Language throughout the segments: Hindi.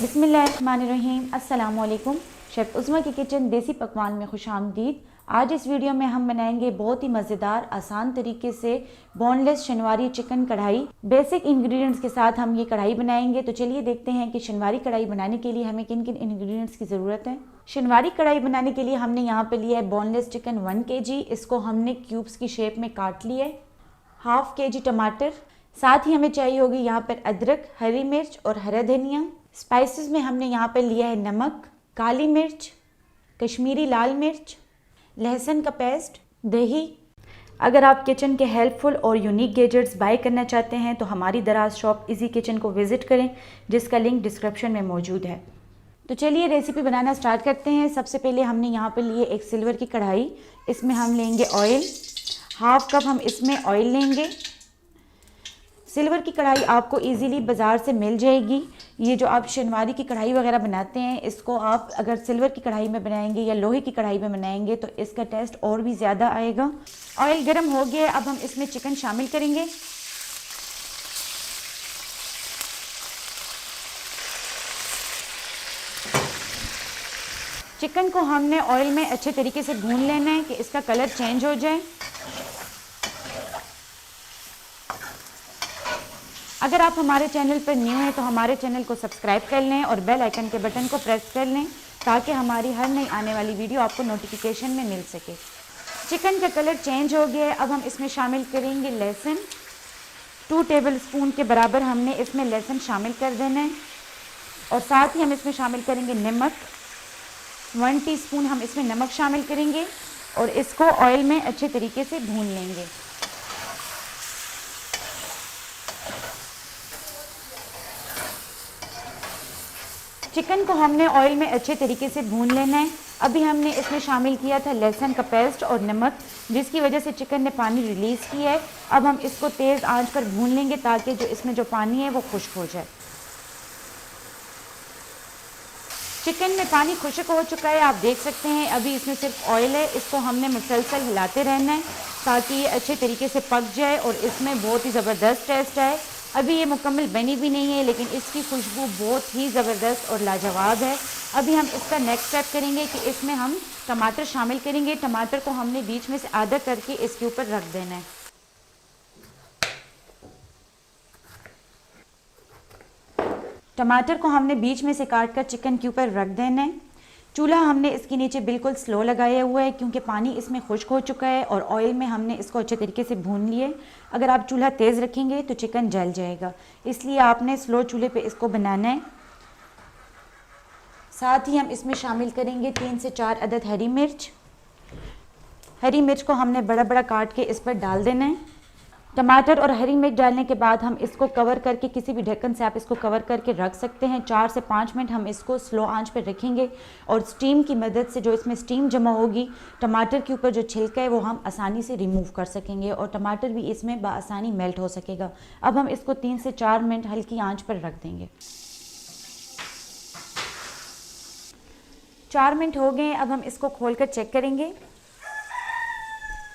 बिस्मिल्लाहिर्रहमानिर्रहीम। अस्सलाम वालेकुम। शेफ़ उस्मा की किचन देसी पकवान में खुशामदीद। आज इस वीडियो में हम बनाएंगे बहुत ही मज़ेदार आसान तरीके से बोनलेस शनवारी चिकन कढ़ाई। बेसिक इंग्रेडिएंट्स के साथ हम ये कढ़ाई बनाएंगे। तो चलिए देखते हैं कि शनवारी कढ़ाई बनाने के लिए हमें किन किन इंग्रेडिएंट्स की ज़रूरत है। शनवारी कढ़ाई बनाने के लिए हमने यहाँ पे लिया है बोनलेस चिकन 1 kg। इसको हमने क्यूब्स की शेप में काट लिया है। हाफ kg टमाटर, साथ ही हमें चाहिए होगी यहाँ पर अदरक, हरी मिर्च और हरा धनिया। स्पाइसेस में हमने यहाँ पर लिया है नमक, काली मिर्च, कश्मीरी लाल मिर्च, लहसुन का पेस्ट, दही। अगर आप किचन के हेल्पफुल और यूनिक गैजेट्स बाय करना चाहते हैं तो हमारी दराज शॉप इजी किचन को विज़िट करें, जिसका लिंक डिस्क्रिप्शन में मौजूद है। तो चलिए रेसिपी बनाना स्टार्ट करते हैं। सबसे पहले हमने यहाँ पे लिए एक सिल्वर की कढ़ाई। इसमें हम लेंगे ऑयल, हाफ कप हम इसमें ऑयल लेंगे। सिल्वर की कढ़ाई आपको इजीली बाज़ार से मिल जाएगी। ये जो आप शनवारी की कढ़ाई वगैरह बनाते हैं, इसको आप अगर सिल्वर की कढ़ाई में बनाएंगे या लोहे की कढ़ाई में बनाएंगे तो इसका टेस्ट और भी ज़्यादा आएगा। ऑयल गर्म हो गया, अब हम इसमें चिकन शामिल करेंगे। चिकन को हमने ऑयल में अच्छे तरीके से भून लेना है कि इसका कलर चेंज हो जाए। अगर आप हमारे चैनल पर न्यू हैं तो हमारे चैनल को सब्सक्राइब कर लें और बेल आइकन के बटन को प्रेस कर लें ताकि हमारी हर नई आने वाली वीडियो आपको नोटिफिकेशन में मिल सके। चिकन का कलर चेंज हो गया है, अब हम इसमें शामिल करेंगे लहसुन। 2 टेबलस्पून के बराबर हमने इसमें लहसुन शामिल कर देना है और साथ ही हम इसमें शामिल करेंगे नमक। 1 टीस्पून हम इसमें नमक शामिल करेंगे और इसको ऑयल में अच्छे तरीके से भून लेंगे। चिकन को हमने ऑयल में अच्छे तरीके से भून लेना है। अभी हमने इसमें शामिल किया था लहसुन का पेस्ट और नमक, जिसकी वजह से चिकन ने पानी रिलीज़ किया है। अब हम इसको तेज़ आंच पर भून लेंगे ताकि जो इसमें जो पानी है वो खुश्क हो जाए। चिकन में पानी खुश्क हो चुका है, आप देख सकते हैं। अभी इसमें सिर्फ ऑयल है। इसको हमने मुसलसल हिलाते रहना है ताकि ये अच्छे तरीके से पक जाए और इसमें बहुत ही ज़बरदस्त टेस्ट आए। अभी ये मुकम्मल बनी भी नहीं है, लेकिन इसकी खुशबू बहुत ही ज़बरदस्त और लाजवाब है। अभी हम इसका नेक्स्ट स्टेप करेंगे कि इसमें हम टमाटर शामिल करेंगे। टमाटर को हमने बीच में से आधा करके इसके ऊपर रख देना है। टमाटर को हमने बीच में से काट कर चिकन के ऊपर रख देना है। चूल्हा हमने इसके नीचे बिल्कुल स्लो लगाया हुआ है क्योंकि पानी इसमें खुश्क हो चुका है और ऑयल में हमने इसको अच्छे तरीके से भून लिए। अगर आप चूल्हा तेज़ रखेंगे तो चिकन जल जाएगा, इसलिए आपने स्लो चूल्हे पे इसको बनाना है। साथ ही हम इसमें शामिल करेंगे 3 से 4 अदद हरी मिर्च। हरी मिर्च को हमने बड़ा बड़ा काट के इस पर डाल देना है। टमाटर और हरी मिर्च डालने के बाद हम इसको कवर करके, किसी भी ढक्कन से आप इसको कवर करके रख सकते हैं। 4 से 5 मिनट हम इसको स्लो आंच पर रखेंगे और स्टीम की मदद से जो इसमें स्टीम जमा होगी, टमाटर के ऊपर जो छिलका है वो हम आसानी से रिमूव कर सकेंगे और टमाटर भी इसमें बआसानी मेल्ट हो सकेगा। अब हम इसको 3 से 4 मिनट हल्की आंच पर रख देंगे। 4 मिनट हो गए, अब हम इसको खोल कर चेक करेंगे।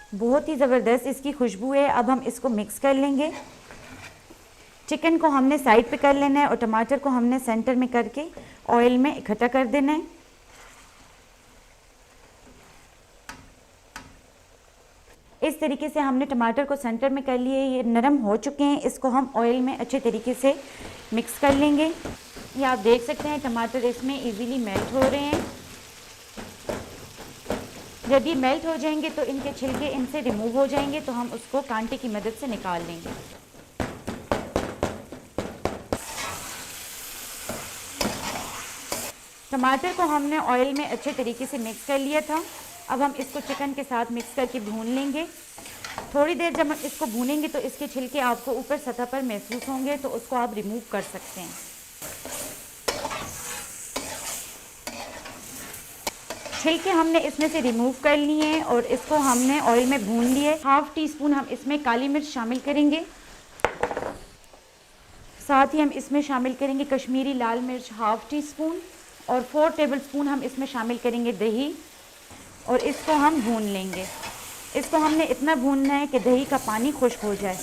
बहुत ही ज़बरदस्त इसकी खुशबू है। अब हम इसको मिक्स कर लेंगे। चिकन को हमने साइड पे कर लेना है और टमाटर को हमने सेंटर में करके ऑयल में इकट्ठा कर देना है। इस तरीके से हमने टमाटर को सेंटर में कर लिए। ये नरम हो चुके हैं, इसको हम ऑयल में अच्छे तरीके से मिक्स कर लेंगे। ये आप देख सकते हैं टमाटर इसमें इजीली मेल्ट हो रहे हैं। जब ये मेल्ट हो जाएंगे तो इनके छिलके इनसे रिमूव हो जाएंगे, तो हम उसको कांटे की मदद से निकाल लेंगे। टमाटर को हमने ऑयल में अच्छे तरीके से मिक्स कर लिया था। अब हम इसको चिकन के साथ मिक्स करके भून लेंगे। थोड़ी देर जब हम इसको भूनेंगे तो इसके छिलके आपको ऊपर सतह पर महसूस होंगे, तो उसको आप रिमूव कर सकते हैं। छिलके हमने इसमें से रिमूव कर लिए हैं और इसको हमने ऑयल में भून लिए। हाफ टी स्पून हम इसमें काली मिर्च शामिल करेंगे। साथ ही हम इसमें शामिल करेंगे कश्मीरी लाल मिर्च हाफ टी स्पून और 4 टेबलस्पून हम इसमें शामिल करेंगे दही और इसको हम भून लेंगे। इसको हमने इतना भूनना है कि दही का पानी खुश्क हो जाए।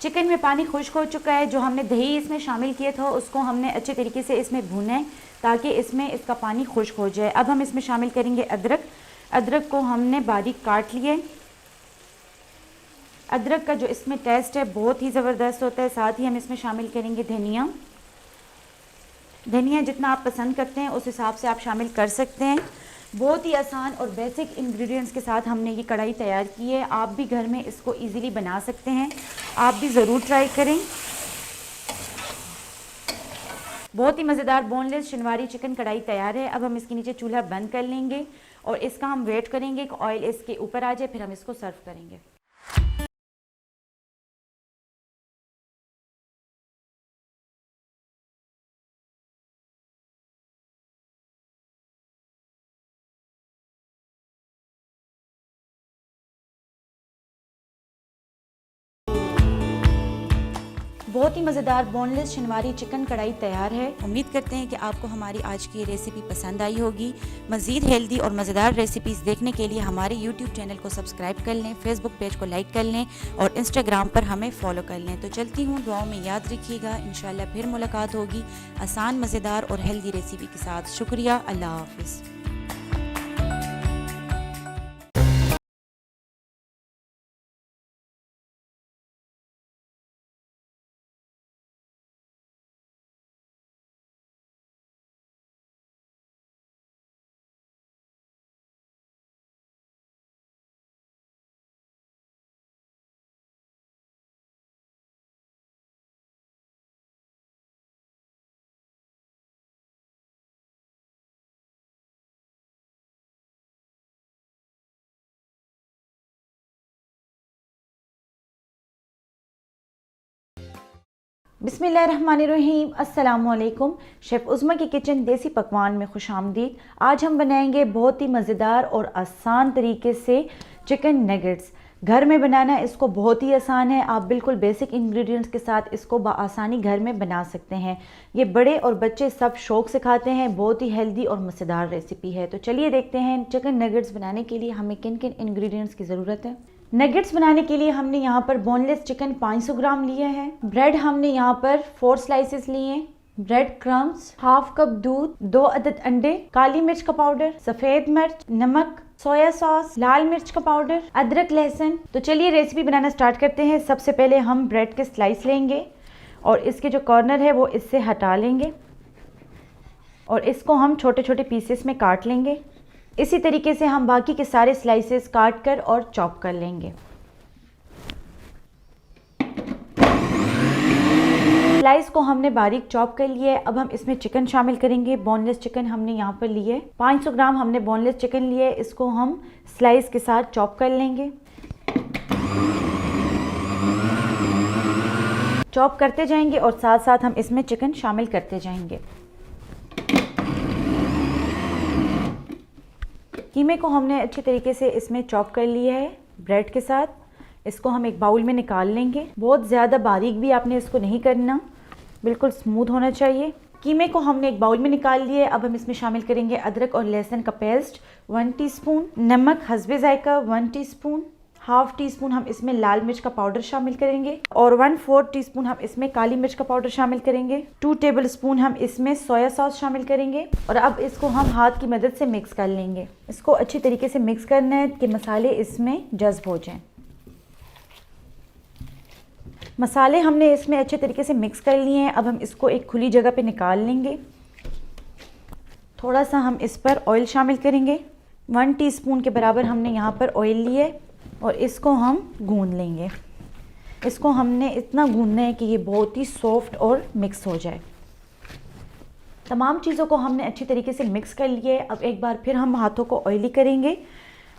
चिकन में पानी खुश्क हो चुका है। जो हमने दही इसमें शामिल किया था उसको हमने अच्छे तरीके से इसमें भूना है ताकि इसमें इसका पानी खुश्क हो जाए। अब हम इसमें शामिल करेंगे अदरक। अदरक को हमने बारीक काट लिया है। अदरक का जो इसमें टेस्ट है बहुत ही ज़बरदस्त होता है। साथ ही हम इसमें शामिल करेंगे धनिया। धनिया जितना आप पसंद करते हैं उस हिसाब से आप शामिल कर सकते हैं। बहुत ही आसान और बेसिक इंग्रेडिएंट्स के साथ हमने ये कढ़ाई तैयार की है। आप भी घर में इसको इजीली बना सकते हैं, आप भी ज़रूर ट्राई करें। बहुत ही मज़ेदार बोनलेस शनवारी चिकन कढ़ाई तैयार है। अब हम इसके नीचे चूल्हा बंद कर लेंगे और इसका हम वेट करेंगे कि ऑयल इसके ऊपर आ जाए, फिर हम इसको सर्व करेंगे। बहुत ही मज़ेदार बोनलेस शनवारी चिकन कढ़ाई तैयार है। उम्मीद करते हैं कि आपको हमारी आज की रेसिपी पसंद आई होगी। मज़ीद हेल्दी और मज़ेदार रेसिपीज़ देखने के लिए हमारे यूट्यूब चैनल को सब्सक्राइब कर लें, फेसबुक पेज को लाइक कर लें और इंस्टाग्राम पर हमें फॉलो कर लें। तो चलती हूँ, दुआओं में याद रखिएगा। इंशाल्लाह फिर मुलाकात होगी आसान, मज़ेदार और हेल्दी रेसिपी के साथ। शुक्रिया, अल्लाह हाफ़िज़। बिस्मिल्लाहिर्रहमानिर्रहीम, अस्सलामुअलैकुम। शेफ़ उज़्मा की किचन देसी पकवान में खुशामदीद। आज हम बनाएंगे बहुत ही मज़ेदार और आसान तरीके से चिकन नगेट्स। घर में बनाना इसको बहुत ही आसान है। आप बिल्कुल बेसिक इंग्रेडिएंट्स के साथ इसको बआसानी घर में बना सकते हैं। ये बड़े और बच्चे सब शौक़ से खाते हैं। बहुत ही हेल्दी और मज़ेदार रेसिपी है। तो चलिए देखते हैं चिकन नगेट्स बनाने के लिए हमें किन किन इंग्रेडिएंट्स की ज़रूरत है। नगेट्स बनाने के लिए हमने यहाँ पर बोनलेस चिकन 500 ग्राम लिया है। ब्रेड हमने यहाँ पर 4 स्लाइसेस लिए हैं। ब्रेड क्रम्स, हाफ कप दूध, 2 अदद अंडे, काली मिर्च का पाउडर, सफ़ेद मिर्च, नमक, सोया सॉस, लाल मिर्च का पाउडर, अदरक, लहसुन। तो चलिए रेसिपी बनाना स्टार्ट करते हैं। सबसे पहले हम ब्रेड के स्लाइस लेंगे और इसके जो कॉर्नर है वो इससे हटा लेंगे और इसको हम छोटे छोटे पीसेस में काट लेंगे। इसी तरीके से हम बाकी के सारे स्लाइसेस काट कर और चॉप कर लेंगे। स्लाइस को हमने बारीक चॉप कर लिया है। अब हम इसमें चिकन शामिल करेंगे। बोनलेस चिकन हमने यहाँ पर लिए है। 500 ग्राम हमने बोनलेस चिकन लिए है। इसको हम स्लाइस के साथ चॉप कर लेंगे। चॉप करते जाएंगे और साथ साथ हम इसमें चिकन शामिल करते जाएंगे। कीमे को हमने अच्छी तरीके से इसमें चॉप कर लिया है ब्रेड के साथ। इसको हम एक बाउल में निकाल लेंगे। बहुत ज़्यादा बारीक भी आपने इसको नहीं करना, बिल्कुल स्मूथ होना चाहिए। कीमे को हमने एक बाउल में निकाल लिया है। अब हम इसमें शामिल करेंगे अदरक और लहसुन का पेस्ट 1 टीस्पून, नमक हस्बे जायका 1 टीस्पून, हाफ टी स्पून हम इसमें लाल मिर्च का पाउडर शामिल करेंगे और 1/4 टीस्पून हम इसमें काली मिर्च का पाउडर शामिल करेंगे। 2 टेबल स्पून हम इसमें सोया सॉस शामिल करेंगे और अब इसको हम हाथ की मदद से मिक्स कर लेंगे। इसको अच्छी तरीके से मिक्स करना है कि मसाले इसमें जज्ब हो जाएं। मसाले हमने इसमें अच्छे तरीके से मिक्स कर लिए हैं। अब हम इसको एक खुली जगह पे निकाल लेंगे। थोड़ा सा हम इस पर ऑयल शामिल करेंगे। 1 टीस्पून के बराबर हमने यहाँ पर ऑयल लिए और इसको हम गूंद लेंगे। इसको हमने इतना गूंदना है कि ये बहुत ही सॉफ्ट और मिक्स हो जाए। तमाम चीज़ों को हमने अच्छी तरीके से मिक्स कर लिए। अब एक बार फिर हम हाथों को ऑयली करेंगे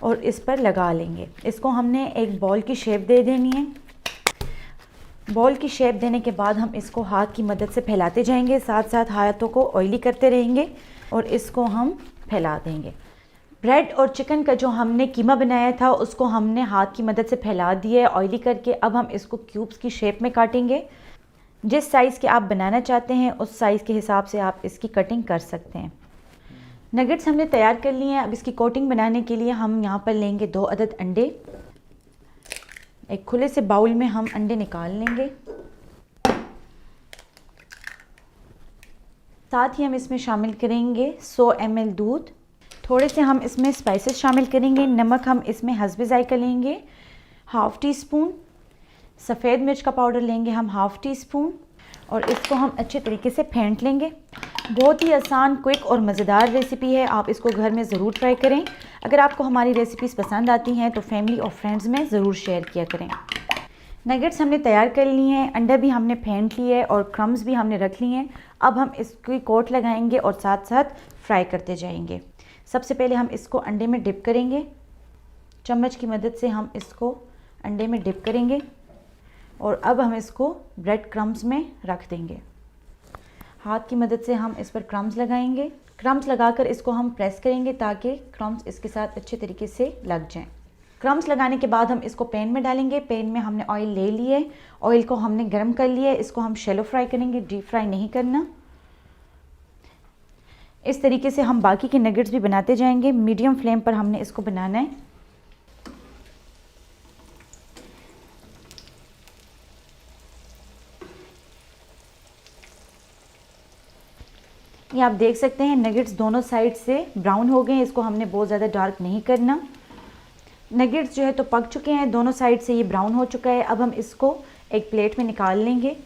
और इस पर लगा लेंगे। इसको हमने एक बॉल की शेप दे देनी है। बॉल की शेप देने के बाद हम इसको हाथ की मदद से फैलाते जाएंगे, साथ साथ हाथों को ऑयली करते रहेंगे और इसको हम फैला देंगे। ब्रेड और चिकन का जो हमने कीमा बनाया था उसको हमने हाथ की मदद से फैला दिया है ऑयली करके। अब हम इसको क्यूब्स की शेप में काटेंगे। जिस साइज़ के आप बनाना चाहते हैं उस साइज़ के हिसाब से आप इसकी कटिंग कर सकते हैं। नगेट्स हमने तैयार कर लिए हैं। अब इसकी कोटिंग बनाने के लिए हम यहाँ पर लेंगे 2 अदद अंडे। एक खुले से बाउल में हम अंडे निकाल लेंगे। साथ ही हम इसमें शामिल करेंगे 100 ml दूध। थोड़े से हम इसमें स्पाइसेस शामिल करेंगे। नमक हम इसमें हस्बे जायका लेंगे हाफ़ टी स्पून। सफ़ेद मिर्च का पाउडर लेंगे हम हाफ़ टी स्पून और इसको हम अच्छे तरीके से फेंट लेंगे। बहुत ही आसान, क्विक और मज़ेदार रेसिपी है। आप इसको घर में ज़रूर ट्राई करें। अगर आपको हमारी रेसिपीज़ पसंद आती हैं तो फैमिली और फ्रेंड्स में ज़रूर शेयर किया करें। नगेट्स हमने तैयार कर लिए हैं, अंडा भी हमने फेंट लिया है और क्रम्स भी हमने रख लिए हैं। अब हम इसकी कोट लगाएंगे और साथ साथ फ्राई करते जाएंगे। सबसे पहले हम इसको अंडे में डिप करेंगे। चम्मच की मदद से हम इसको अंडे में डिप करेंगे और अब हम इसको ब्रेड क्रम्स में रख देंगे। हाथ की मदद से हम इस पर क्रम्स लगाएंगे। क्रम्स लगाकर इसको हम प्रेस करेंगे ताकि क्रम्स इसके साथ अच्छे तरीके से लग जाएं। क्रम्स लगाने के बाद हम इसको पैन में डालेंगे। पैन में हमने ऑयल ले लिए, ऑयल को हमने गर्म कर लिया है। इसको हम शैलो फ्राई करेंगे, डीप फ्राई नहीं करना। इस तरीके से हम बाकी के नगेट्स भी बनाते जाएंगे। मीडियम फ्लेम पर हमने इसको बनाना है। ये आप देख सकते हैं नगेट्स दोनों साइड से ब्राउन हो गए हैं। इसको हमने बहुत ज़्यादा डार्क नहीं करना। नगेट्स जो है तो पक चुके हैं, दोनों साइड से ये ब्राउन हो चुका है। अब हम इसको एक प्लेट में निकाल लेंगे।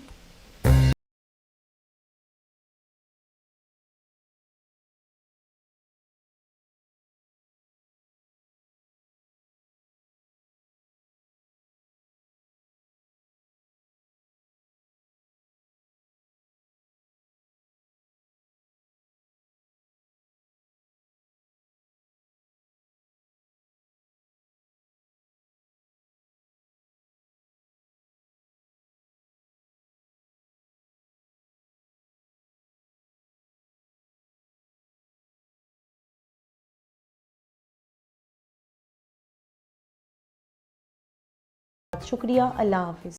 शुक्रिया, अल्लाह हाफिज़।